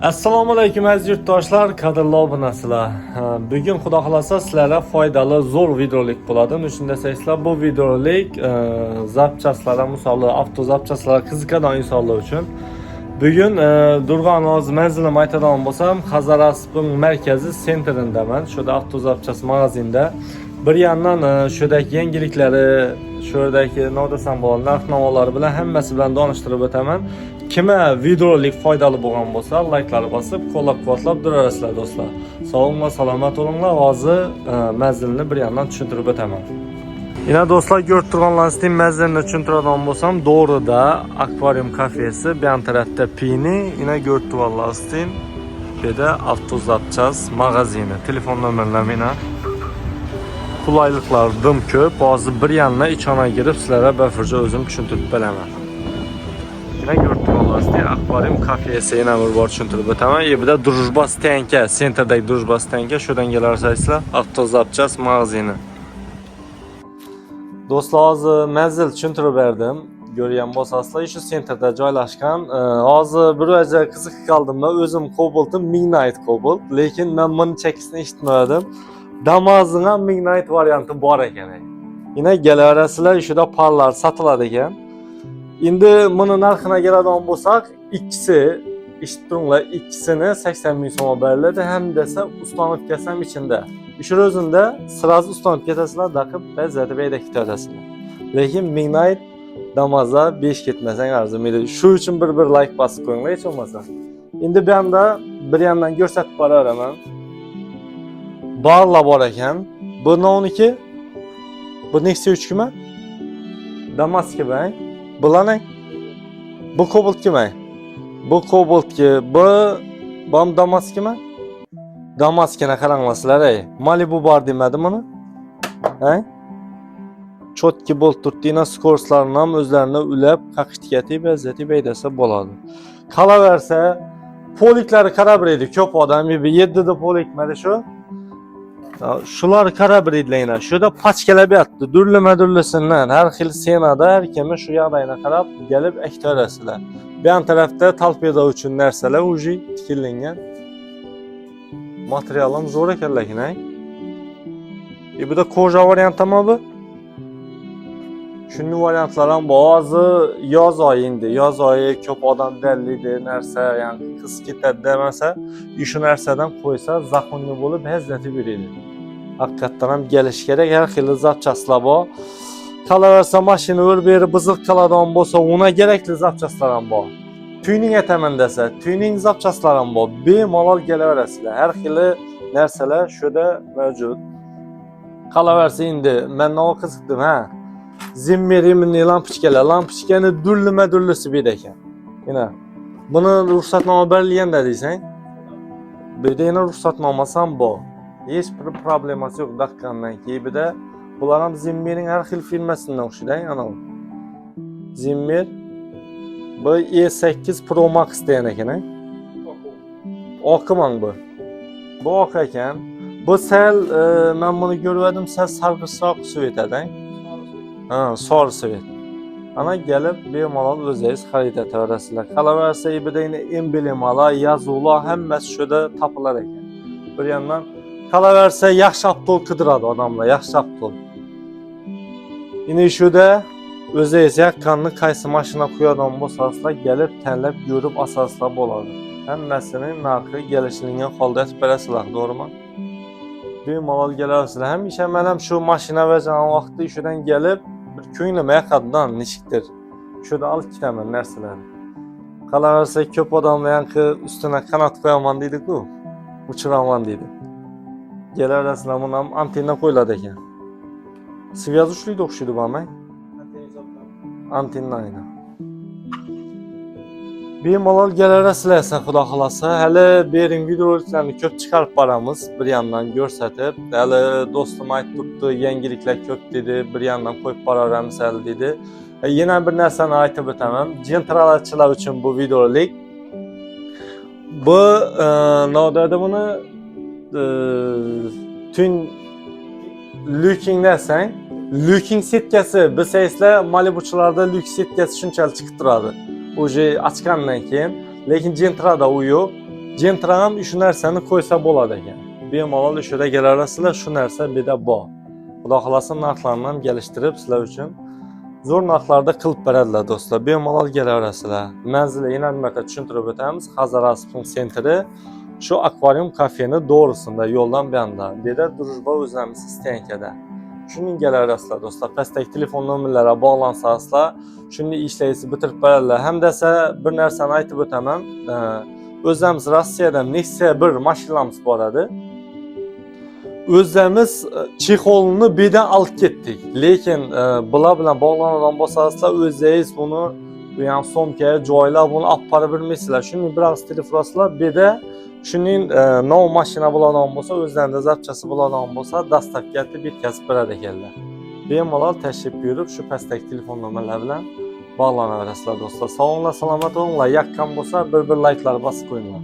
Assalomu alaykum aziz yurtdoshlar, qadrli obunachilar. Bugun xudo xolasa sizlarga foydali zo'r videolik bo'ladi. Shunda deysizlar, bu videolik zapchastlarga, misol avto zapchastlarga qiziqadigan insonlar uchun. Bugun Durg'on hozir manzilim aytadigan bo'lsam, Xazarasping markazi sentrindaman. Shuda avto zapchast magazinda. Bir yandan shudagi yengiliklari, shudagi nodasam bo'lgan narx-navolari bilan hammasi bilan donishtirib o'taman. Kime videolik foydali bo'lgan bo'lsa, like'larni bosib, qo'llab-quvvatlab turasizlar do'stlar. Sog'lik va salomat bo'linglar. Hozir manzilni bir yandan tushuntirib o'taman. Yana do'stlar, ko'rib turganlaringizdek manzilni tushuntiradigan bo'lsam, Do'rida akvarium kafesi, bu yan tarafda Pini, yana ko'rib turganlaringizdek, bu yerda avtozapchast magazini, telefon nomerlarim yana. Qulayliklar dim ko'p. Hozir bir yandan ichona girib sizlarga bafurja o'zim tushuntirib beraman. Yine gördüğünüz akvaryum kafesi yine bir bor tushuntirib o'taman. Bu da Drujba Stenka, sentrdagi Drujba Stenka, şuradan kelarsaysizlar, avtozapchast magazini. Do'stlar, hozir manzil tushuntirib berdim. Ko'rgan bo'lsangizlar, shu sentrda joylashgan. Hozir bir vaja qiziqib qoldimda, o'zim Cobalt'im Midnight Cobalt, lekin men buni chekisini eshitmadim. Damazning ham Midnight varianti bor ekan. Yine kelarasizlar, shunda parlar sotiladi ekan. Endi buni narxına keladigan bo'lsak, ikkisi, eshitib turinglar, ikkisini 80 ming so'mga beriladi, ham desa ustanib kelsam ichida. Shu o'zida sirazi ustanib ketasizlar, daqib bazzatib bayda ketasizlar. Lekin Midnight Damazda 5 ketmasang arzimaydi. Shu uchun bir like bosib qo'yinglar hech bo'lmasa. Endi bu yerda bir yandan ko'rsatib boraman. Barlar bor ekan. Bu 12, bu Nexia 3 mi? Damaski bang. Bularning bu Cobalt kimi? Bu Cobalt ki, bu bam Damask kimi? Damaskini qaranglar, ey. Malibu bor demadim buni? He? Chotki bolt turtdina skorslarni ham o'zlarini ulab, qaqishtikati bazzati baydasa bo'ladi. Qolaversa, poliklari qarab edi, ko'p odam 7 da polikmadi shu. Shular qarab edinglar. Shuda pachkalab yotdi. Durlama-durlasinlar. Har xil senada har kimi shu yoqdayni qarab kelib ektorasizlar. Bu yan tarafda talpeda uchun narsalar uji tikillangan. Materialim zo'r ekan lekin, ay. Bu da koja variantimi bu? Shunday variantlar ham bor. Hozir yoz oyi endi. Yoz oyi ko'p odam dallaydi, narsa, ya'ni qiz ketadi demasa, shu narsadan qo'ysa zaxunli bo'lib hazzati beradi. Haqiqatan ham kelish kerak, har xil zapchastlar bor. Qolaversa mashina o'rib buzilib qoladigan bo'lsa, una kerakli zapchastlar ham bor. Tuning etaman desa, tuning zapchastlar ham bor. Bemalol kelaverasizlar. Har xil narsalar shuda mavjud. Qolaversa endi men nima qiziqdim, ha? Zimmerimni lampochkani durlisi bir ekan. Yana buni ruxsatnoma berilganda deysang, bu yerda yana ruxsatnomasi ham bor. Hech bir problemasi yo'q daqqandan keyin. Bu da bular ham Zimmerning har xil firmasidan o'xshaydi, ana bu. Zimmer bu E8 Pro Max degan ekan, ha? Oqman bu. Bu oq ekan. Bu sal men buni ko'rdim, sal sarg'ishroq suv etadi, ha? Ha, sor svet. Ana gelip bemalol o'zingiz xarid etaverasizlar. Qolaversa, bu yine emblemalar, yozuvlar hammasi shuda topilar ekan. Bir yandan qolaversa, yaxshi avtol qidiradi odamlar, yaxshi avtol. Yine shuda o'zingiz yaqqanni qaysi mashina qo'yadigan bo'lsangizlar, kelib tanlab ko'rib asoslab bo'ladi. Hammasining narxi kelishilgan holda aytib berasizlar, to'g'rimi? Bemalol kelasizlar. Hamisha men ham shu mashina va jan vaqtda ishidan kelib bir ko'nglim yoqadidan nechikdir. Shuda olib ketaman narsalarni. Qolaversa, ko'p odamlar yanqi ustuna qanot qo'yaman deydi-ku, uchiraman deydi. Kelarasizlar, buni ham antenna qo'yiladi ekan. Svязь ushlaydi o'xshaydi bu ham. Antenna aynan. Bemalol kelarasizlar esa xudo xolasa, hali bering videolarni ko'p chiqarib boramiz, bir yandan ko'rsatib, hali do'stim aytib turibdi, yangiliklar ko'p dedi, bir yandan qo'yib boramiz hali dedi. Yana bir narsani aytib o'taman, jentralarchilar uchun bu videolik. Bu nodada buni tun looking desang, looking setkasi, bilsangizlar, Malibuchilarda looking setkasi shunchalik chiqib turadi. Oje açgandan keyin, lekin Gentra'da u yo'q. Gentrağım şu narsani qo'ysa bo'ladi ekan. Bemalol o'shada kelarasizlar, shu narsa bir de bor. Xudo xolasa narxlarni ham kelishtirib sizlar uchun zo'r narxlarda qilib beradilar do'stlar. Bemalol kelaverasizlar. Manzili yana bir marta tushuntirib o'tamiz. Hazarasp sentri shu akvarium kafeni doğrusunda yo'ldan bu yonda. Bu yerda Drujba o'zimiz Stenkada. Shuning kelaverasizlar do'stlar. Pastdagi telefon nomerlariga bog'lansangizlar, shuni ishlaysiz bitirib beradilar. Hamda bir narsani aytib o'taman. O'zimiz Rossiyadan Nexia 1 mashinamiz bor edi. O'zimiz chexolini bedan olib ketdik. Lekin bular bilan bog'lanadigan bo'lsangizlar, o'zingiz buni bu ham somkaga joylab buni olib borib bilmaysizlar. Shuning bir og'iz telefonlasizlar, beda shuning nov mashina bo'ladigan bo'lsa, o'zlarida zapchasi bo'ladigan bo'lsa, dastavka etib yetkazib beradi ekanlar. Bemalol tashrif buyurib, shu pastdagi telefon nomerlari bilan bog'lanaverasizlar do'stlar. Sog'inglar, salomat bo'linglar. Yoqqan bo'lsa, bir layklar bosib qo'yinglar.